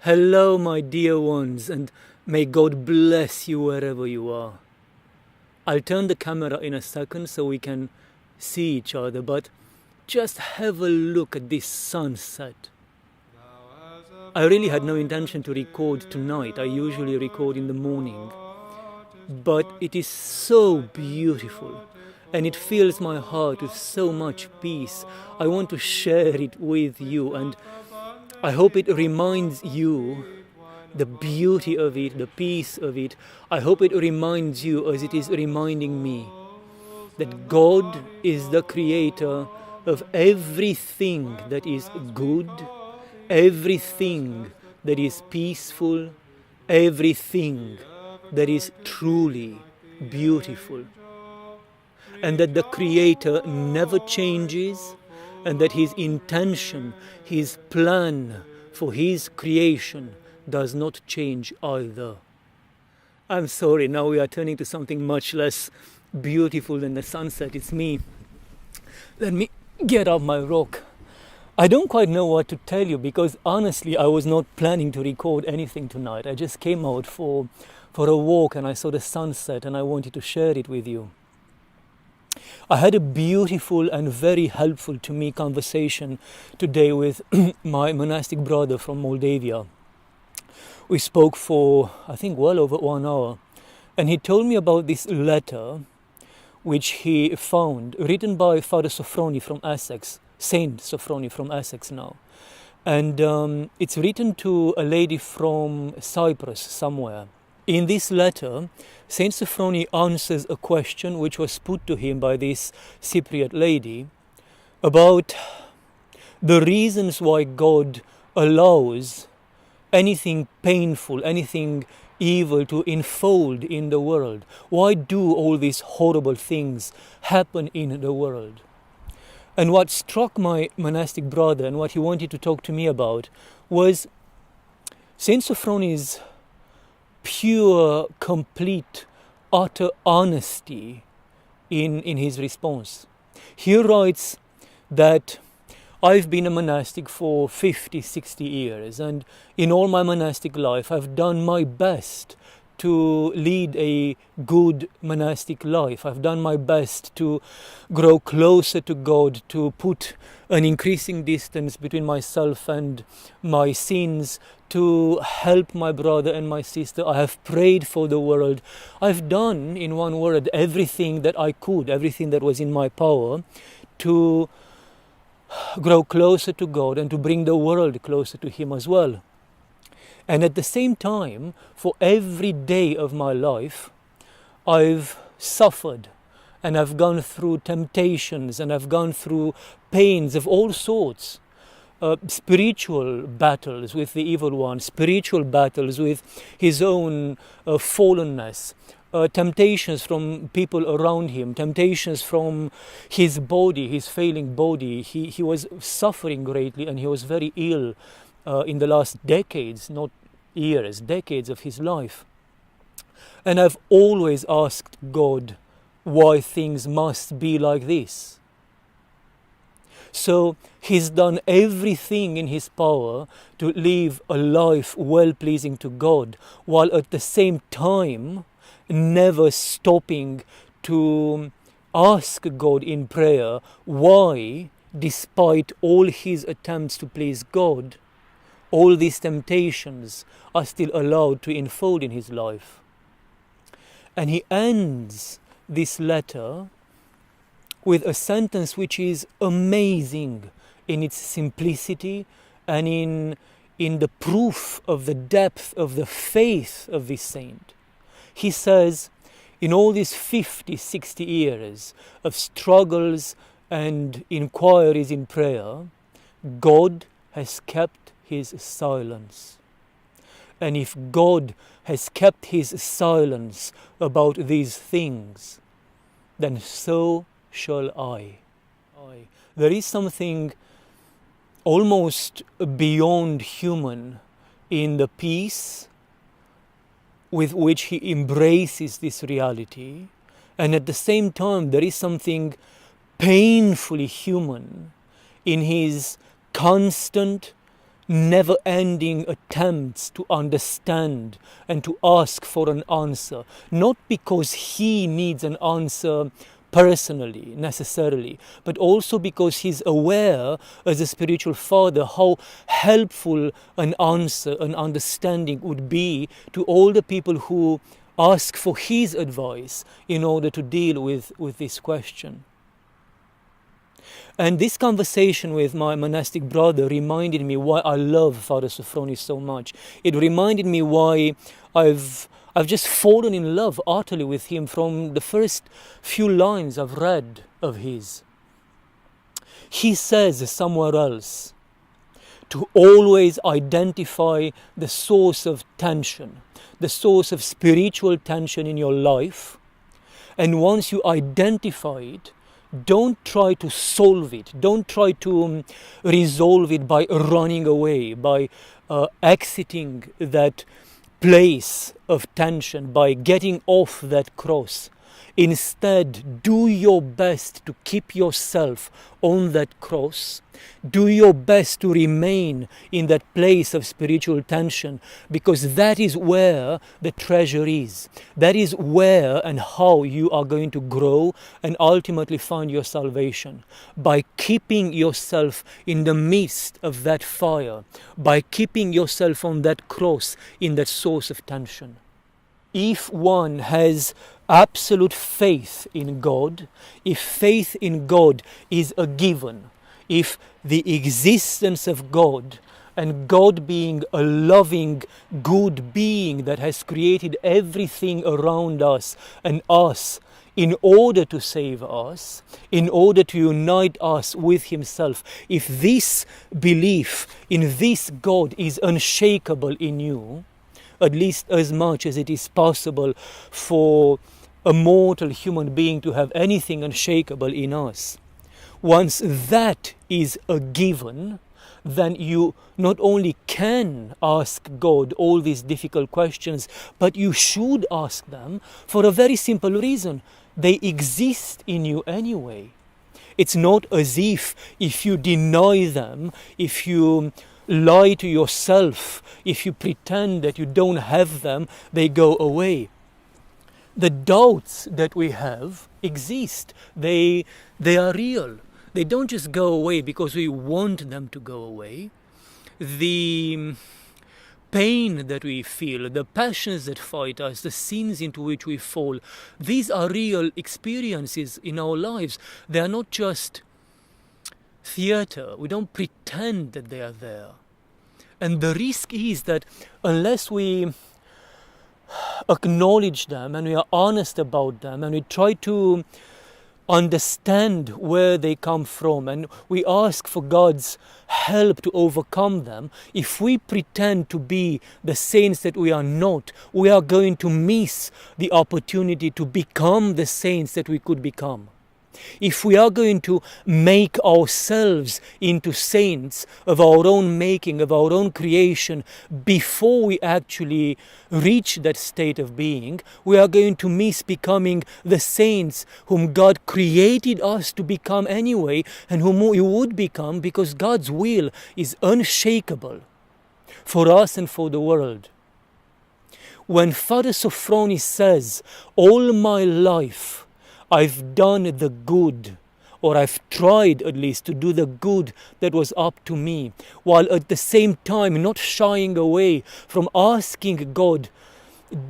Hello, my dear ones, and may God bless you wherever you are. I'll turn the camera in a second so we can see each other, but just have a look at this sunset. I really had no intention to record tonight. I usually record in the morning. But it is so beautiful, and it fills my heart with so much peace. I want to share it with you, and I hope it reminds you the beauty of it, the peace of it. I hope it reminds you, as it is reminding me, that God is the creator of everything that is good, everything that is peaceful, everything that is truly beautiful. And that the Creator never changes, and that His intention, His plan for His creation does not change either. I'm sorry, now we are turning to something much less beautiful than the sunset. It's me. Let me get up my rock. I don't quite know what to tell you, because honestly I was not planning to record anything tonight. I just came out for a walk and I saw the sunset and I wanted to share it with you. I had a beautiful and very helpful to me conversation today with my monastic brother from Moldavia. We spoke for, I think, well over 1 hour, and he told me about this letter which he found, written by Father Sofronie from Essex, Saint Sofronie from Essex now. And it's written to a lady from Cyprus somewhere. In this letter, Saint Sofronie answers a question which was put to him by this Cypriot lady about the reasons why God allows anything painful, anything evil to unfold in the world. Why do all these horrible things happen in the world? And what struck my monastic brother and what he wanted to talk to me about was Saint Sophronie's pure, complete, utter honesty in his response. He writes that I've been a monastic for 50, 60 years, and in all my monastic life I've done my best to lead a good monastic life. I've done my best to grow closer to God, to put an increasing distance between myself and my sins, to help my brother and my sister. I have prayed for the world. I've done, in one word, everything that I could, everything that was in my power to grow closer to God and to bring the world closer to Him as well. And at the same time, for every day of my life, I've suffered and I've gone through temptations and I've gone through pains of all sorts. Spiritual battles with the evil one, spiritual battles with his own fallenness, temptations from people around him, temptations from his body, his failing body. He was suffering greatly and he was very ill in the last decades, not years, decades of his life. And I've always asked God why things must be like this. So He's done everything in His power to live a life well-pleasing to God, while at the same time never stopping to ask God in prayer why, despite all His attempts to please God, all these temptations are still allowed to unfold in his life. And he ends this letter with a sentence which is amazing in its simplicity and in the proof of the depth of the faith of this saint. He says, in all these 50, 60 years of struggles and inquiries in prayer, God has kept His silence. And if God has kept His silence about these things, then so shall I. There is something almost beyond human in the peace with which he embraces this reality, and at the same time there is something painfully human in his constant, never-ending attempts to understand and to ask for an answer, not because he needs an answer personally, necessarily, but also because he's aware as a spiritual father how helpful an answer, an understanding would be to all the people who ask for his advice in order to deal with this question. And this conversation with my monastic brother reminded me why I love Father Sofronie so much. It reminded me why I've just fallen in love utterly with him from the first few lines I've read of his. He says somewhere else to always identify the source of tension, the source of spiritual tension in your life. And once you identify it, don't try to solve it. Don't try to resolve it by running away, by exiting that place of tension, by getting off that cross. Instead, do your best to keep yourself on that cross. Do your best to remain in that place of spiritual tension, because that is where the treasure is. That is where and how you are going to grow and ultimately find your salvation. By keeping yourself in the midst of that fire, by keeping yourself on that cross, in that source of tension. If one has absolute faith in God, if faith in God is a given, if the existence of God and God being a loving, good being that has created everything around us and us in order to save us, in order to unite us with Himself, if this belief in this God is unshakable in you, at least as much as it is possible for a mortal human being to have anything unshakable in us, once that is a given, then you not only can ask God all these difficult questions, but you should ask them for a very simple reason. They exist in you anyway. It's not as if you deny them, if you lie to yourself, if you pretend that you don't have them, they go away. The doubts that we have exist. They are real. They don't just go away because we want them to go away. The pain that we feel, the passions that fight us, the sins into which we fall, these are real experiences in our lives. They are not just theater. We don't pretend that they are there. And the risk is that unless we acknowledge them and we are honest about them and we try to understand where they come from and we ask for God's help to overcome them, if we pretend to be the saints that we are not, we are going to miss the opportunity to become the saints that we could become. If we are going to make ourselves into saints of our own making, of our own creation, before we actually reach that state of being, we are going to miss becoming the saints whom God created us to become anyway, and whom we would become because God's will is unshakable for us and for the world. When Father Sofronie says, "All my life I've done the good," or I've tried at least to do the good that was up to me, while at the same time not shying away from asking God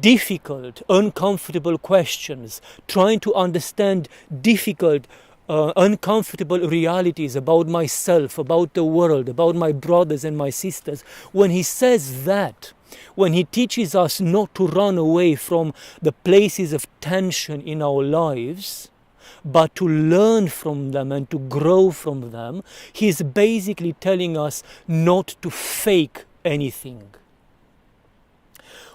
difficult, uncomfortable questions, trying to understand difficult, uncomfortable realities about myself, about the world, about my brothers and my sisters. When he says that, when he teaches us not to run away from the places of tension in our lives, but to learn from them and to grow from them, he is basically telling us not to fake anything.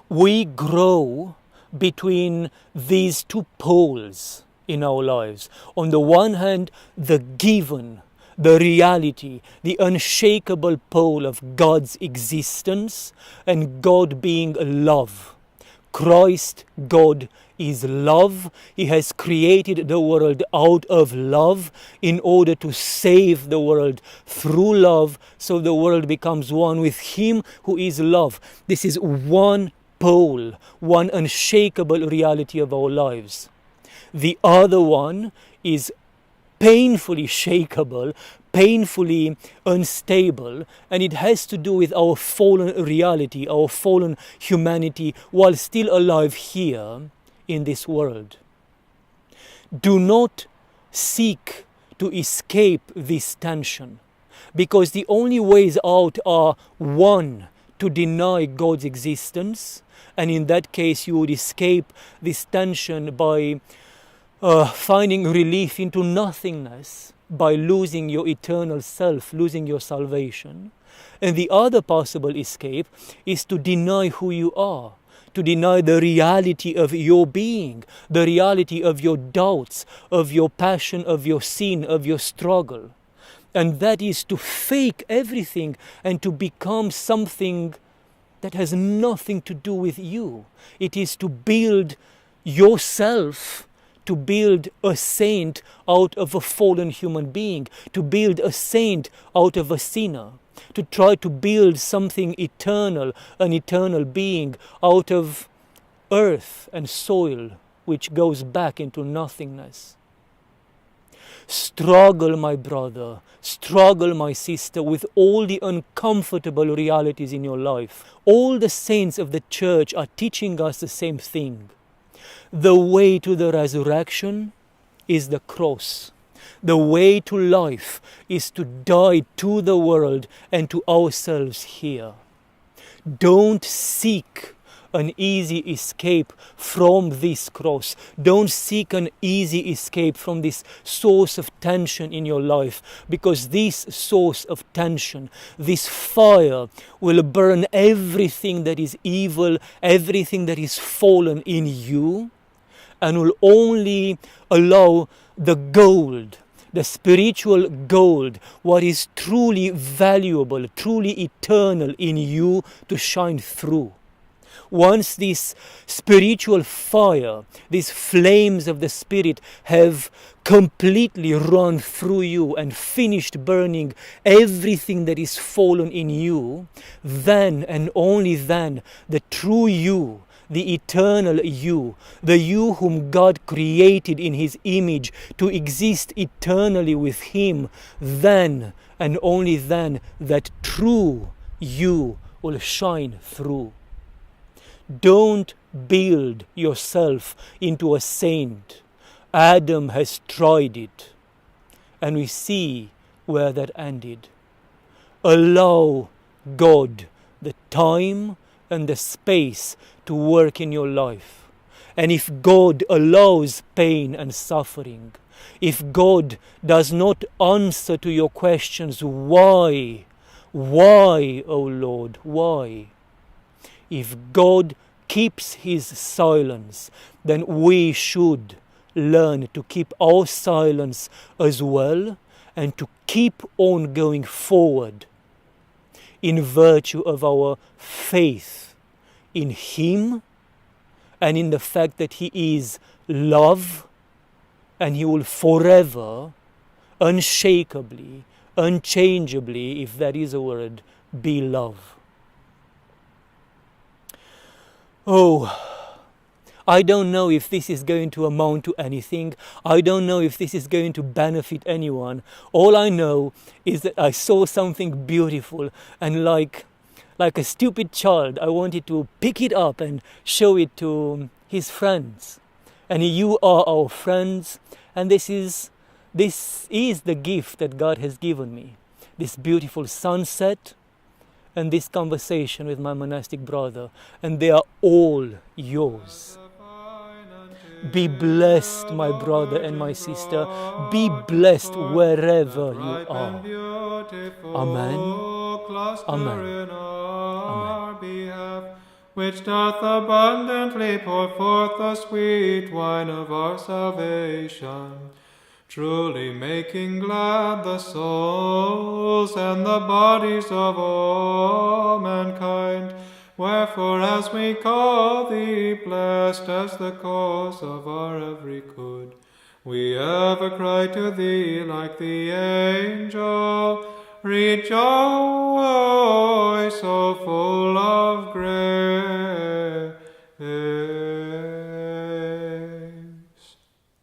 We grow between these two poles in our lives. On the one hand, the given, the reality, the unshakable pole of God's existence and God being love, Christ, God, is love. He has created the world out of love in order to save the world through love, so the world becomes one with Him who is love. This is one pole, one unshakable reality of our lives. The other one is painfully shakeable, painfully unstable, and it has to do with our fallen reality, our fallen humanity, while still alive here in this world. Do not seek to escape this tension, because the only ways out are, one, to deny God's existence, and in that case you would escape this tension by finding relief into nothingness, by losing your eternal self, losing your salvation. And the other possible escape is to deny who you are, to deny the reality of your being, the reality of your doubts, of your passion, of your sin, of your struggle. And that is to fake everything and to become something that has nothing to do with you. It is to build yourself, to build a saint out of a fallen human being, to build a saint out of a sinner, to try to build something eternal, an eternal being out of earth and soil, which goes back into nothingness. Struggle, my brother, struggle, my sister, with all the uncomfortable realities in your life. All the saints of the church are teaching us the same thing. The way to the resurrection is the cross. The way to life is to die to the world and to ourselves here. Don't seek an easy escape from this cross. Don't seek an easy escape from this source of tension in your life, because this source of tension, this fire, will burn everything that is evil, everything that is fallen in you, and will only allow the gold, the spiritual gold, what is truly valuable, truly eternal in you, to shine through. Once this spiritual fire, these flames of the Spirit have completely run through you and finished burning everything that is fallen in you, then and only then the true you, the eternal you, the you whom God created in His image to exist eternally with Him, then and only then that true you will shine through. Don't build yourself into a saint. Adam has tried it, and we see where that ended. Allow God the time and the space to work in your life. And if God allows pain and suffering, if God does not answer to your questions, why, O Lord, why? If God keeps His silence, then we should learn to keep our silence as well, and to keep on going forward in virtue of our faith in Him and in the fact that He is love, and He will forever, unshakably, unchangeably, if that is a word, be love. Oh, I don't know if this is going to amount to anything. I don't know if this is going to benefit anyone. All I know is that I saw something beautiful, and like a stupid child, I wanted to pick it up and show it to his friends. And you are our friends, and this is the gift that God has given me. This beautiful sunset, and this conversation with my monastic brother, and they are all yours. Be blessed, my brother and my sister. Be blessed wherever you are. Amen. Amen. Amen. Which doth abundantly pour forth the sweet wine of our salvation, truly making glad the souls and the bodies of all mankind, Wherefore, as we call thee blessed as the cause of our every good, we ever cry to thee like the angel, Rejoice, O full of grace.